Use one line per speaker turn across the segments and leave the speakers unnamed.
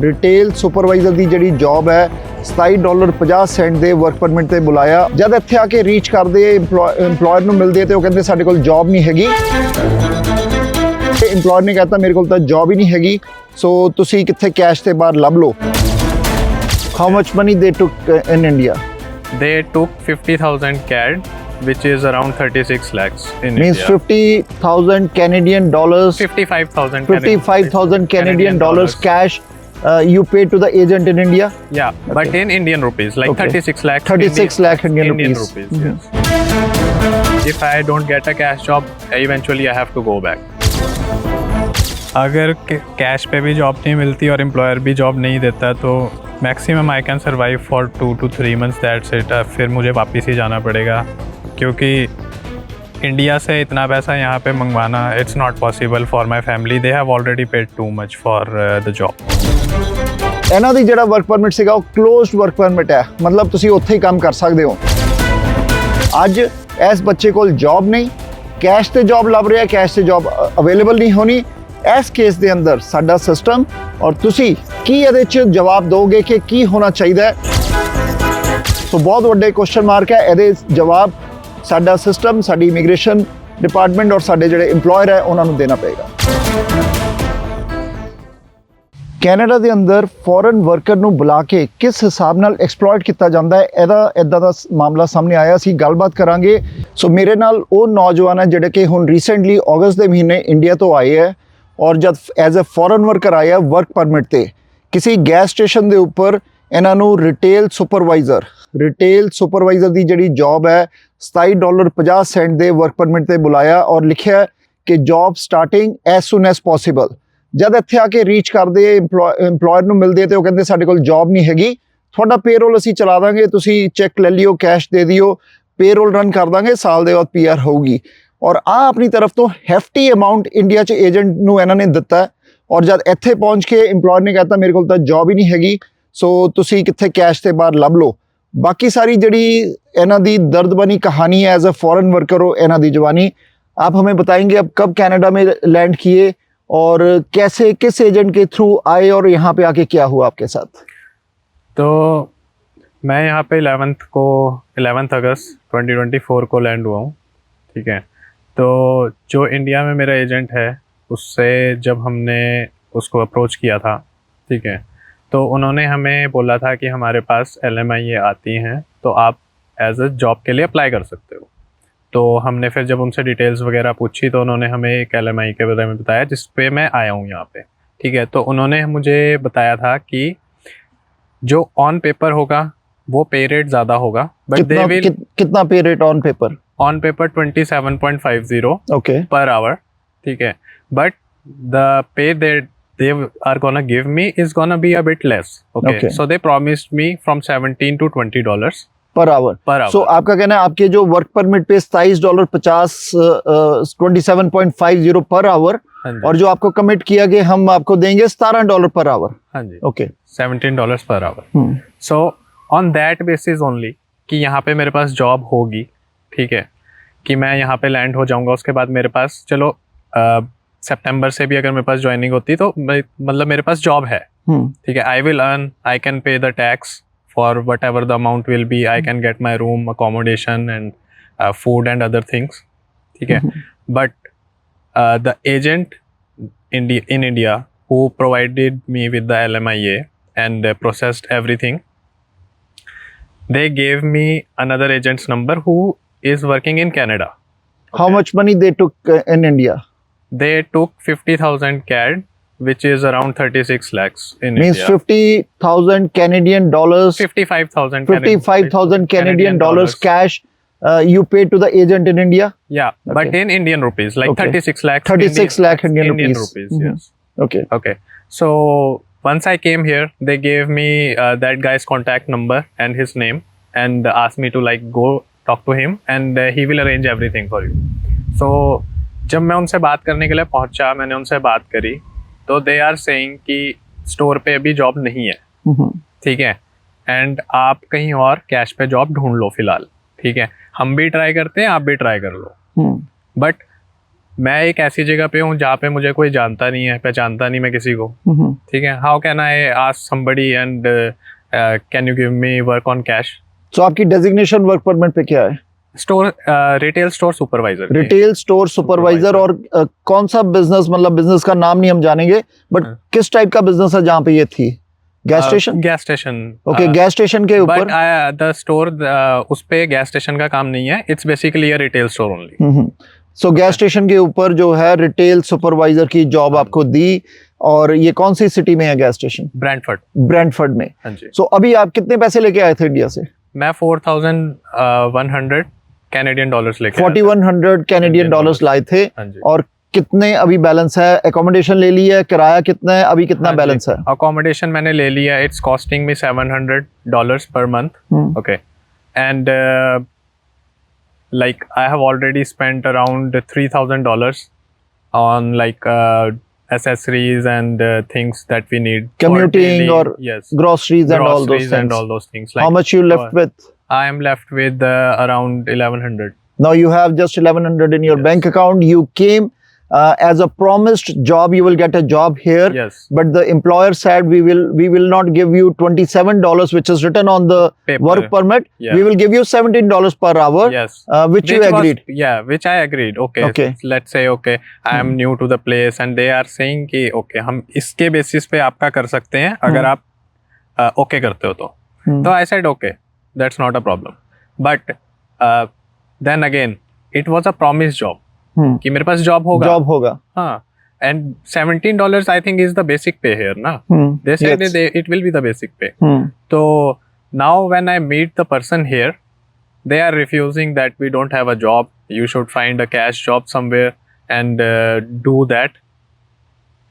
Retail supervisor ਦੀ ਜਿਹੜੀ job ਹੈ $27.50 ਦੇ ਵਰਕ ਪਰਮਿਟ ਤੇ ਬੁਲਾਇਆ। ਜਦ ਇੱਥੇ ਆ ਕੇ ਰੀਚ ਕਰਦੇ ਇੰਪਲੋਇਰ ਨੂੰ ਮਿਲਦੇ ਤੇ ਉਹ ਕਹਿੰਦੇ ਸਾਡੇ ਕੋਲ ਜੌਬ ਨਹੀਂ ਹੈਗੀ। ਇੰਪਲੋਇਰ ਨੇ कहता ਮੇਰੇ ਕੋਲ ਤਾਂ ਜੌਬ ਹੀ ਨਹੀਂ ਹੈਗੀ, ਸੋ ਤੁਸੀਂ ਕਿੱਥੇ ਕੈਸ਼ ਤੇ ਬਾਹਰ ਲੱਭ ਲਓ। How much money they took in India?
They took 50,000 CAD, which is around 36 lakhs in
Means
India.
50,000 Canadian dollars.
55,000.
55,000 Canadian dollars cash. You pay to the agent in India.
Yeah,
Okay.
but in Indian rupees, like
Okay.
36 lakhs.
36 lakh Indian rupees.
Yes. If I don't get a cash job, eventually I have to go back.
अगर cash पे भी job नहीं मिलती और employer भी job नहीं देता तो maximum I can survive for 2 to 3 months, that's it. फिर मुझे वापस ही जाना पड़ेगा क्योंकि इंडिया से इतना पैसा यहाँ पे मंगवाना it's not possible for my family. They have already paid too much for the job.
ਇਹਨਾਂ ਦੀ ਜਿਹੜਾ ਵਰਕ ਪਰਮਿਟ ਸੀਗਾ ਉਹ ਕਲੋਜ਼ਡ ਵਰਕ ਪਰਮਿਟ ਹੈ, ਮਤਲਬ ਤੁਸੀਂ ਉੱਥੇ ਹੀ ਕੰਮ ਕਰ ਸਕਦੇ ਹੋ। ਅੱਜ ਇਸ ਬੱਚੇ ਕੋਲ ਜੌਬ ਨਹੀਂ, ਕੈਸ਼ ਤੇ ਜੌਬ ਲੱਭ ਰਿਹਾ, ਕੈਸ਼ ਤੇ ਜੌਬ ਅਵੇਲੇਬਲ ਨਹੀਂ ਹੋਣੀ। ਇਸ ਕੇਸ ਦੇ ਅੰਦਰ ਸਾਡਾ ਸਿਸਟਮ ਔਰ ਤੁਸੀਂ ਕੀ ਇਹਦੇ 'ਚ ਜਵਾਬ ਦਿਓਗੇ ਕਿ ਕੀ ਹੋਣਾ ਚਾਹੀਦਾ ਹੈ? ਸੋ ਬਹੁਤ ਵੱਡੇ ਕੁਐਸਚਨ ਮਾਰਕ ਹੈ। ਇਹਦੇ ਜਵਾਬ ਸਾਡਾ ਸਿਸਟਮ, ਸਾਡੀ ਇਮੀਗ੍ਰੇਸ਼ਨ ਡਿਪਾਰਟਮੈਂਟ ਔਰ ਸਾਡੇ ਜਿਹੜੇ ਇੰਪਲੋਇਰ ਹੈ ਉਹਨਾਂ ਨੂੰ ਦੇਣਾ ਪਏਗਾ। ਕੈਨੇਡਾ ਦੇ ਅੰਦਰ ਫੋਰਨ ਵਰਕਰ ਨੂੰ ਬੁਲਾ ਕੇ ਕਿਸ ਹਿਸਾਬ ਨਾਲ ਐਕਸਪਲੋਇਟ ਕੀਤਾ ਜਾਂਦਾ ਹੈ, ਇਹਦਾ ਇੱਦਾਂ ਦਾ ਮਾਮਲਾ ਸਾਹਮਣੇ ਆਇਆ। ਅਸੀਂ ਗੱਲਬਾਤ ਕਰਾਂਗੇ। ਸੋ ਮੇਰੇ ਨਾਲ ਉਹ ਨੌਜਵਾਨ ਹੈ ਜਿਹੜੇ ਕਿ ਹੁਣ ਰੀਸੈਂਟਲੀ ਅਗਸਤ ਦੇ ਮਹੀਨੇ ਇੰਡੀਆ ਤੋਂ ਆਏ ਹੈ ਔਰ ਜਦ ਐਜ਼ ਅ ਫੋਰਨ ਵਰਕਰ ਆਇਆ ਵਰਕ ਪਰਮਿਟ ਤੇ ਕਿਸੇ ਗੈਸ ਸਟੇਸ਼ਨ ਦੇ ਉੱਪਰ ਇਹਨਾਂ ਨੂੰ ਰਿਟੇਲ ਸੁਪਰਵਾਈਜ਼ਰ ਦੀ ਜਿਹੜੀ ਜੌਬ ਹੈ $27.50 ਦੇ ਵਰਕ ਪਰਮਿਟ ਤੇ ਬੁਲਾਇਆ ਔਰ ਲਿਖਿਆ ਕਿ job starting as soon as possible. ਜਦ ਇੱਥੇ ਆ ਕੇ ਰੀਚ ਕਰਦੇ ਇੰਪਲੋਇਰ ਨੂੰ ਮਿਲਦੇ ਤੇ ਉਹ ਕਹਿੰਦੇ ਸਾਡੇ ਕੋਲ ਜੌਬ ਨਹੀਂ ਹੈਗੀ, ਤੁਹਾਡਾ ਪੇਰੋਲ ਅਸੀਂ ਚਲਾ ਦਾਂਗੇ, ਤੁਸੀਂ ਚੈੱਕ ਲੈ ਲਿਓ, ਕੈਸ਼ ਦੇ ਦਿਓ, ਪੇਰੋਲ ਰਨ ਕਰ ਦਾਂਗੇ, ਸਾਲ ਦੇ ਬਾਅਦ PR ਹੋਊਗੀ। ਔਰ ਆ ਆਪਣੀ ਤਰਫ ਤੋਂ ਹੈਫਟੀ ਅਮਾਊਂਟ ਇੰਡੀਆ 'ਚ ਏਜੰਟ ਨੂੰ ਇਹਨਾਂ ਨੇ ਦਿੱਤਾ ਔਰ ਜਦ ਇੱਥੇ ਪਹੁੰਚ ਕੇ ਇੰਪਲੋਇਰ ਨੇ कहता ਮੇਰੇ ਕੋਲ ਤਾਂ ਜੌਬ ਹੀ ਨਹੀਂ ਹੈਗੀ, ਸੋ ਤੁਸੀਂ ਕਿੱਥੇ ਕੈਸ਼ ਤੇ ਬਾਹਰ ਲੱਭ ਲਓ। ਬਾਕੀ ਸਾਰੀ ਜਿਹੜੀ ਇਹਨਾਂ ਦੀ दर्द बनी कहानी है एज अ फॉरेन वर्कर हो ਇਹਨਾਂ ਦੀ जवानी, आप हमें बताएंगे अब कब कनाडा में लैंड किए और कैसे किस एजेंट के थ्रू आए और यहाँ पे आके क्या हुआ आपके साथ?
तो मैं यहाँ पे 11 अगस्त 2024 को लैंड हुआ हूँ। ठीक है, तो जो इंडिया में मेरा एजेंट है उससे जब हमने उसको अप्रोच किया था, ठीक है, तो उन्होंने हमें बोला था कि हमारे पास LMIA आती हैं तो आप एज अ जॉब के लिए अप्लाई कर सकते हो। तो हमने फिर जब उनसे डिटेल्स वगैरह पूछी तो उन्होंने हमें एक LMI के बारे में बताया जिस पे मैं आया हूँ यहाँ पे। ठीक है, तो उन्होंने मुझे बताया था कि जो ऑन पेपर होगा वो पे रेट ज़्यादा होगा, बट दे विल
कितना पे rate on paper?
On paper 27.50
okay
per hour. ठीक है, but the pay they are gonna give me is gonna be a bit less. Okay. So they promised me from $17 to $20
पर hour. सो आपका कहना है आपके जो वर्क परमिट पे $27.50 27.50 per hour और जो आपको कमिट किया कि हम आपको देंगे $17 पर आवर।
हाँ जी,
okay,
$17 per hour. So on that basis only कि यहाँ पे मेरे पास जॉब होगी, ठीक है, कि मैं यहाँ पे लैंड हो जाऊँगा। उसके बाद मेरे पास चलो सितंबर से भी अगर मेरे पास ज्वाइनिंग होती तो मतलब मेरे पास जॉब है, ठीक है, I will earn, I can pay the tax for what ever the amount will be, I can get my room accommodation and food and other things. ठीक है, but the agent in India who provided me with the LMIA and processed everything, they gave me another agent's number who is working in Canada.
How much money they took in India?
They took 50,000 CAD, which is around 36 lakhs in
Means
India.
50,000 Canadian dollars.
55,000
Canadian dollars cash. You pay to the agent in India.
Yeah, but in Indian rupees, like 36 lakhs.
36 lakh Indian rupees.
Yes.
Okay.
So once I came here, they gave me that guy's contact number and his name, and asked me to like go talk to him, and he will arrange everything for you. So जब मैं उनसे बात करने के लिए पहुंचा, मैंने उनसे बात करी, तो दे आर सेइंग कि स्टोर पे अभी जॉब नहीं है, ठीक है, एंड आप कहीं और कैश पे जॉब ढूंढ लो फिलहाल। ठीक है, हम भी ट्राई करते हैं, आप भी ट्राई कर लो। बट मैं एक ऐसी जगह पे हूँ जहाँ पे मुझे कोई जानता नहीं है, पहचानता नहीं मैं किसी को, ठीक है. How can I ask somebody and can you give me work on cash?
तो आपकी डेजिग्नेशन वर्क परमिट पे क्या है?
Store, retail store supervisor.
Retail store supervisor. और कौन सा बिजनेस, मतलब बिजनेस का नाम नहीं हम जानेंगे, बट
हाँ.
किस टाइप का बिजनेस है जहाँ पे ये थी? Gas station?
Gas station.
Okay, gas station के ऊपर.
बट द स्टोर, उस पे गैस स्टेशन का काम नहीं है. It's basically a retail store only.
So gas station के ऊपर जो है रिटेल सुपरवाइजर की जॉब आपको दी. और ये कौन सी सिटी में है गैस स्टेशन?
ब्रैंडफोर्ड.
ब्रैंडफोर्ड में.
हाँ जी.
सो अभी आप कितने पैसे लेके आए थे इंडिया से?
मैं 4,100 कैनेडियन डॉलर्स लेके आया था.
4100 कैनेडियन डॉलर्स लाए थे.
हाँ जी.
और कितने अभी बैलेंस है? एकोमोडेशन ले ली है, किराया कितना है, अभी कितना
हाँ जी.
बैलेंस है?
अकोमोडेशन मैंने ले लिया. It's costing me $700 per month. Okay. And like I have already spent around $3,000 on like accessories and things that we need for
Commuting
daily-
or
yes,
groceries and all those
groceries
things.
and all those things.
How much you left with?
I am left with around 1,100.
Now you have just 1100 in your
Yes.
bank account. You came as a promised job. You will get a job here.
Yes.
But the employer said we will not give you $27, which is written on the
Paper.
work permit.
Yeah.
We will give you $17 per hour.
Yes.
Which you
was-
agreed.
Yeah, which I agreed. Okay.
Okay.
Let's say okay, I am new to the place and they are saying कि okay हम इसके basis पे आपका कर सकते हैं अगर आप okay करते हो तो. तो I said okay, that's not a problem. But then again, it was a promised job. कि मेरे पास जॉब होगा.
Job होगा.
हाँ. And $17 I think is the basic pay here ना. They said
Yes.
it will be the basic pay.
Hmm.
So now when I meet the person here, they are refusing that we don't have a job. You should find a cash job somewhere and do that.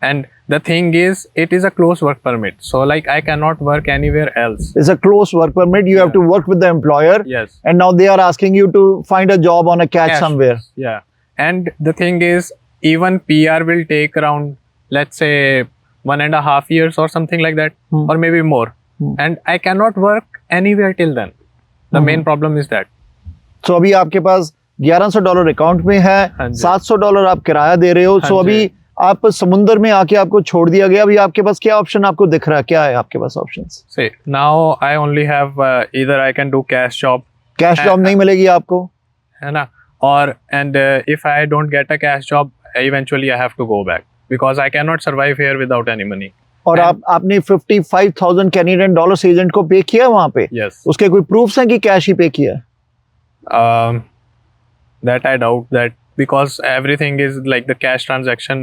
And the thing is, it is a close work permit. So like I cannot work anywhere else.
It's a close work permit. You have to work with the employer.
Yes.
And now they are asking you to find a job on a cash
Cash.
somewhere.
Yeah. And the thing is, even PR will take around, let's say, 1.5 years or something like that, or maybe more. And I cannot work anywhere till then. The main problem is that.
So अभी आपके पास $1100 account में है,
हाँ जी.
$700 आप किराया दे रहे हो.
हाँ
सो
जी.
अभी आप समुंदर में आके आपको छोड़ दिया गया. अभी आपके पास क्या ऑप्शन आपको दिख रहा है? क्या है आपके पास options?
See, now I only have either I can do cash job,
cash job नहीं मिलेगी आपको.
है ना, or and if I don't get a cash job, eventually I have to go back because I cannot survive here without any money.
और आपने 55,000 Canadian dollars agent को पे किया वहां पे.
Yes.
उसके कोई प्रूफ्स हैं कि कैश ही पे किया?
That I doubt that because everything is like the cash transaction.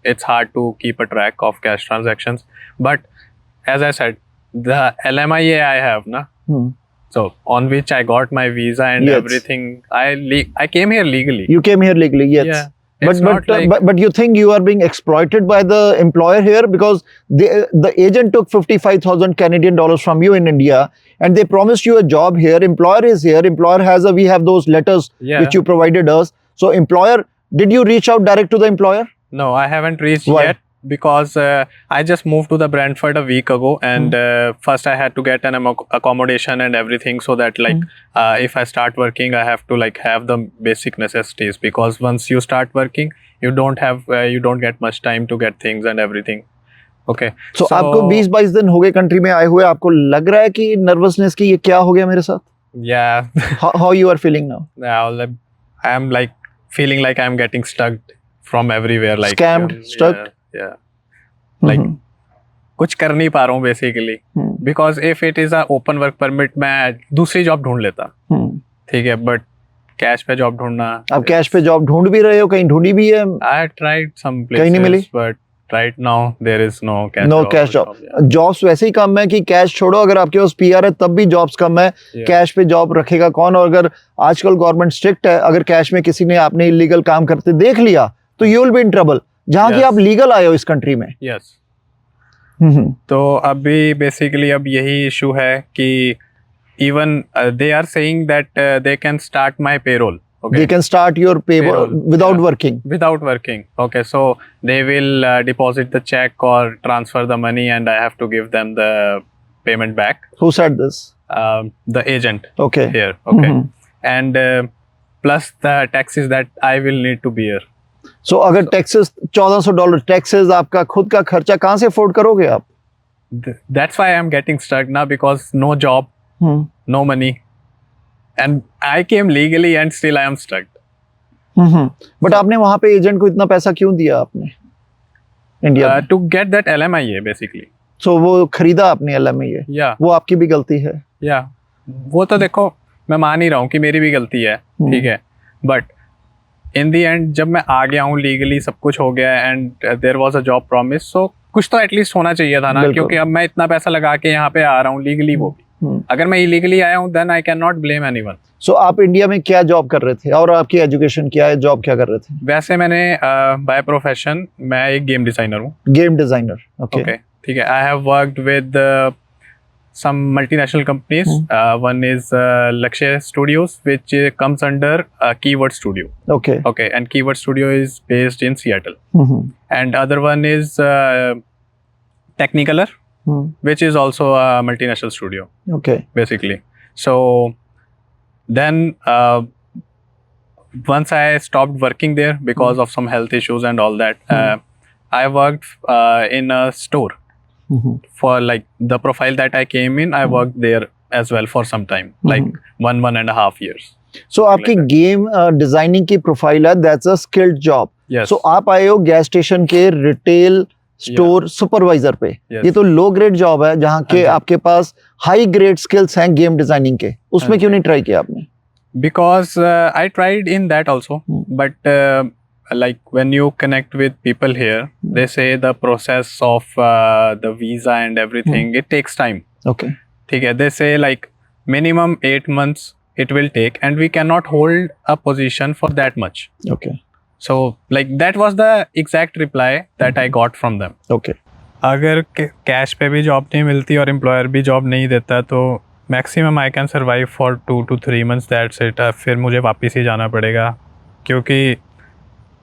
It's hard to keep a track of cash transactions. But as I said, the LMIA I have, na. So on which I got my visa and
Yes.
everything. I came here legally.
You came here legally, yes.
Yeah. It's not like
But you think you are being exploited by the employer here because the agent took 55,000 Canadian dollars from you in India and they promised you a job here. Employer is here. Employer has we have those letters
Yeah.
which you provided us. So employer, did you reach out direct to the employer?
No, I haven't reached
Why?
yet because I just moved to the Brantford a week ago and first I had to get an accommodation and everything so that like if I start working I have to like have the basic necessities because once you start working you don't get much time to get things and everything. Okay.
So आपको 20-22 दिन हो गए country में आए हुए. आपको लग रहा है कि नर्वसनेस की ये क्या हो गया मेरे साथ?
Yeah.
How you are feeling now?
Now I am like feeling like I am getting stuck from everywhere, like
Scammed, stuck?
Yeah. Like कुछ कर नहीं पा रहा हूँ basically because if it is a open work permit मैं दूसरी job ढूंढ लेता. ठीक है, बट कैश पे जॉब ढूंढना.
आप कैश पे जॉब ढूंढ भी रहे हो? कहीं ढूंढी भी है?
आई ट्राइड सम
कहीं नहीं मिली?
Places but right now there is no cash.
No cash job. Jobs वैसे ही कम है कि कैश छोड़ो. अगर आपके पास पीआर है तब भी जॉब्स कम है. कैश पे जॉब रखेगा कौन? और अगर आजकल गवर्नमेंट स्ट्रिक्ट है, अगर कैश में किसी ने आपने इलीगल काम करते देख लिया तो you will be in trouble. जहाँ की
Yes.
आप लीगल आए हो इस कंट्री में.
यस. तो अभी बेसिकली अब यही इशू है कि even they are saying that they can start my payroll.
They can start your payroll without
Yeah.
working.
Without working. Okay, so they will deposit the check or transfer the money and I have to give them the payment back.
Who said this?
The agent
Okay.
here. Okay. And plus the taxes that I will need to bear.
सो अगर taxes $1400 taxes, आपका खुद का खर्चा, कहाँ से afford करोगे आप?
That's why I'm getting stuck now, because no job, no money, and I came legally and still I am stuck.
But आपने वहां पे एजेंट को इतना पैसा क्यों दिया आपने इंडिया में?
To get that LMIA basically.
सो वो खरीदा आपने LMIA,
Yeah,
वो आपकी भी गलती है?
yeah. वो तो देखो, मैं मान ही रहा हूँ कि मेरी भी गलती है, ठीक है, बट इन दी एंड जब मैं आ गया हूँ लीगली, सब कुछ हो गया and there was a job promise, so कुछ तो एटलीस्ट होना चाहिए था ना,
बिल्कुल।
क्योंकि अब मैं इतना पैसा लगा के यहाँ पे आ रहा हूँ लीगली, वो भी अगर मैं इलीगली आया हूँ then I can not blame anyone.
So आप इंडिया में क्या जॉब कर रहे थे और आपकी एजुकेशन क्या है, जॉब क्या कर रहे थे?
वैसे मैंने बाय प्रोफेशन मैं एक गेम डिजाइनर हूँ।
Game designer, okay.
ओके, ठीक है। I have worked with some multinational companies. One is Lakshya Studios, which comes under Keyword Studio.
Okay.
Okay, and Keyword Studio is based in Seattle. And other one is Technicolor, which is also a multinational studio,
okay.
basically. So then once I stopped working there because of some health issues and all that, I worked in a store. For like the profile that I came in, I worked there as well for some time, like 1.5 years.
सो आपकी game designing की profile है, that's a skilled job.
Yes.
सो आप आए हो gas station के retail store supervisor पे।
Yes.
ये तो लो ग्रेड जॉब है, जहाँ के
हाँ जी।
आपके पास हाई ग्रेड स्किल्स हैं गेम डिजाइनिंग के, उसमें
हाँ
क्यों
जी।
नहीं ट्राई किया आपने?
Because I tried in that also, but like when you connect with people here, they say the process of the visa and everything, it takes time.
Okay.
ठीक है, they say like minimum 8 months it will take, and we cannot hold a position for that much.
Okay.
So like that was the exact reply that I got from them.
Okay.
अगर cash पे भी job नहीं मिलती और employer भी job नहीं देता तो maximum I can survive for 2 to 3 months, that's it. फिर मुझे वापस ही जाना पड़ेगा, क्योंकि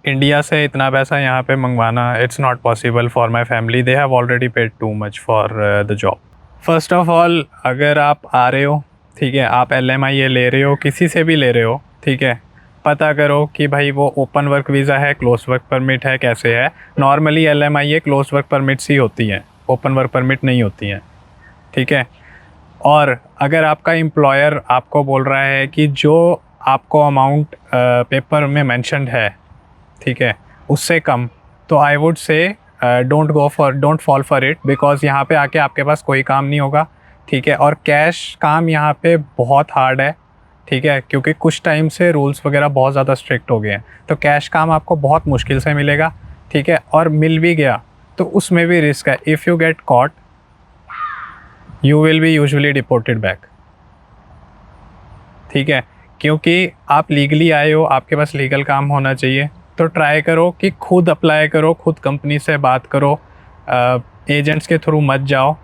इंडिया से इतना पैसा यहाँ पे मंगवाना it's not possible for my family. They have already paid too much for the job. First of all, अगर आप आ रहे हो, ठीक है, आप LMIA ले रहे हो, किसी से भी ले रहे हो, ठीक है, पता करो कि भाई वो ओपन वर्क वीज़ा है, क्लोज वर्क परमिट है, कैसे है। Normally LMIA close work permits ही होती हैं, ओपन वर्क परमिट नहीं होती हैं, ठीक है। और अगर आपका एम्प्लॉयर आपको बोल रहा है कि जो आपको अमाउंट पेपर में मेंशन्ड है, ठीक है, उससे कम, तो I would say don't fall for it, because यहाँ पे आके आपके पास कोई काम नहीं होगा, ठीक है। और कैश काम यहाँ पे बहुत हार्ड है, ठीक है, क्योंकि कुछ टाइम से रूल्स वगैरह बहुत ज़्यादा स्ट्रिक्ट हो गए हैं, तो कैश काम आपको बहुत मुश्किल से मिलेगा, ठीक है। और मिल भी गया तो उसमें भी रिस्क है। If you get caught you will be usually deported back, ठीक है, क्योंकि आप लीगली आए हो, आपके पास लीगल काम होना चाहिए। तो ट्राई करो कि खुद अप्लाई करो, खुद कंपनी से बात करो, एजेंट्स के थ्रू मत जाओ।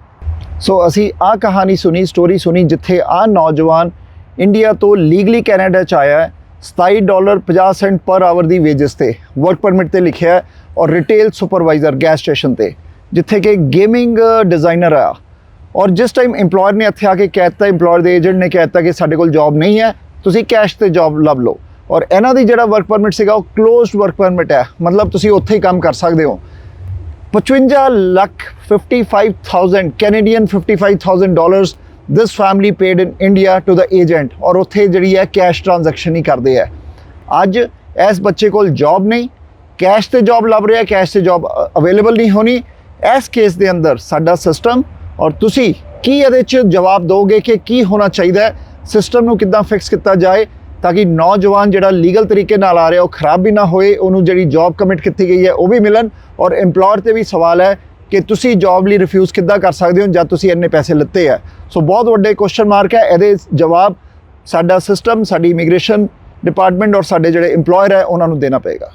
ਸੋ ਅਸੀਂ ਆਹ ਕਹਾਣੀ ਸੁਣੀ, ਸਟੋਰੀ ਸੁਣੀ, ਜਿੱਥੇ ਆਹ ਨੌਜਵਾਨ ਇੰਡੀਆ ਤੋਂ ਲੀਗਲੀ ਕੈਨੇਡਾ 'ਚ ਆਇਆ ਹੈ, $27.50 ਪਰ ਆਵਰ ਦੀ ਵੇਜਸ ਤੇ, ਵਰਕ ਪਰਮਿਟ ਤੇ ਲਿਖਿਆ ਹੈ, ਔਰ ਰਿਟੇਲ ਸੁਪਰਵਾਈਜ਼ਰ ਗੈਸ ਸਟੇਸ਼ਨ ਤੇ, ਜਿੱਥੇ ਕਿ ਗੇਮਿੰਗ ਡਿਜ਼ਾਈਨਰ ਆ। ਔਰ ਜਿਸ ਟਾਈਮ ਇੰਪਲੋਇਰ ਨੇ ਇੱਥੇ ਆ ਕੇ ਕਹਿ ਦਿੱਤਾ, ਇੰਪਲੋਇਰ ਦੇ ਏਜੰਟ ਨੇ ਕਹਿ ਦਿੱਤਾ ਕਿ ਸਾਡੇ ਕੋਲ ਜੌਬ ਨਹੀਂ ਹੈ, ਤੁਸੀਂ ਕੈਸ਼ ਤੇ ਜੌਬ ਲੱਭ ਲਓ। ਔਰ ਇਹਨਾਂ ਦੀ ਜਿਹੜਾ ਵਰਕ ਪਰਮਿਟ ਸੀਗਾ ਉਹ ਕਲੋਜ਼ਡ ਵਰਕ ਪਰਮਿਟ ਹੈ, ਮਤਲਬ ਤੁਸੀਂ ਉੱਥੇ ਹੀ ਕੰਮ ਕਰ ਸਕਦੇ ਹੋ। 55,55,000 Canadian $55,000 this family paid in India to the agent, ਔਰ ਉੱਥੇ ਜਿਹੜੀ ਹੈ ਕੈਸ਼ ਟ੍ਰਾਂਜੈਕਸ਼ਨ ਹੀ ਕਰਦੇ ਆ। ਅੱਜ ਇਸ ਬੱਚੇ ਕੋਲ ਜੌਬ ਨਹੀਂ, ਕੈਸ਼ ਤੇ ਜੌਬ ਲੱਭ ਰਿਹਾ, ਕੈਸ਼ ਤੇ ਜੌਬ ਅਵੇਲੇਬਲ ਨਹੀਂ ਹੋਣੀ। ਇਸ ਕੇਸ ਦੇ ਅੰਦਰ ਸਾਡਾ ਸਿਸਟਮ, ਔਰ ਤੁਸੀਂ ਕੀ ਇਹਦੇ 'ਚ ਜਵਾਬ ਦਿਓਗੇ ਕਿ ਕੀ ਹੋਣਾ ਚਾਹੀਦਾ ਹੈ, ਸਿਸਟਮ ਨੂੰ ਕਿੱਦਾਂ ਫਿਕਸ ਕੀਤਾ ਜਾਏ, ਤਾਂ ਕਿ ਨੌਜਵਾਨ ਜਿਹੜਾ ਲੀਗਲ ਤਰੀਕੇ ਨਾਲ ਆ ਰਿਹਾ ਉਹ ਖਰਾਬ ਵੀ ਨਾ ਹੋਏ, ਉਹਨੂੰ ਜਿਹੜੀ ਜੌਬ ਕਮਿਟ ਕੀਤੀ ਗਈ ਹੈ ਉਹ ਵੀ ਮਿਲਣ। ਔਰ ਇੰਪਲੋਇਰ ਤੇ ਵੀ ਸਵਾਲ ਹੈ ਕਿ ਤੁਸੀਂ ਜੌਬ ਲਈ ਰਿਫਿਊਜ਼ ਕਿੱਦਾਂ ਕਰ ਸਕਦੇ ਹੋ ਜਦ ਤੁਸੀਂ ਇੰਨੇ ਪੈਸੇ ਲਿੱਤੇ ਹੈ। ਸੋ ਬਹੁਤ ਵੱਡੇ ਕੁਐਸਚਨ ਮਾਰਕ ਹੈ, ਇਹਦੇ ਜਵਾਬ ਸਾਡਾ ਸਿਸਟਮ, ਸਾਡੀ ਇਮੀਗ੍ਰੇਸ਼ਨ ਡਿਪਾਰਟਮੈਂਟ ਔਰ ਸਾਡੇ ਜਿਹੜੇ ਇੰਪਲੋਇਰ ਹੈ ਉਹਨਾਂ ਨੂੰ ਦੇਣਾ ਪਏਗਾ।